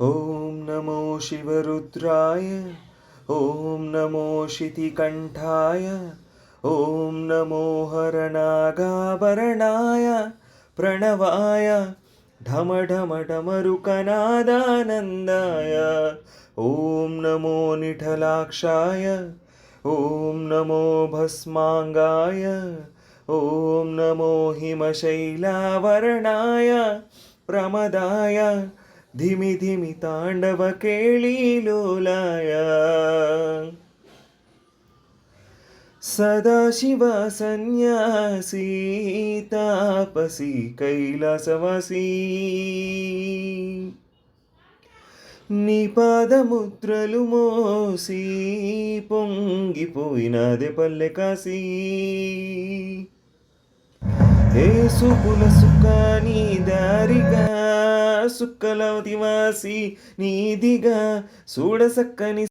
ॐ नमो शिवरुद्राय, ॐ नमो शितिकण्ठाय, ॐ नमो हरनागाभरणाय प्रणवाय ढमढमढमरुकनादानन्दाय। ॐ नमो निठलाक्षाय, ॐ नमो भस्माङ्गाय, ॐ नमो हिमशैलावरणाय प्रमदाय धिमि धिमि ताण्डव केळीलोलाय। सदाशिव सन्यासी तापसी कैलासवासी, నీ పాదముద్రలు మోసి పొంగిపోయినదే పల్లె కాశీ। ఏసుకుల సుఖ నీ దారిగా సుక్కలవతి వాసి నీదిగా చూడసక్కని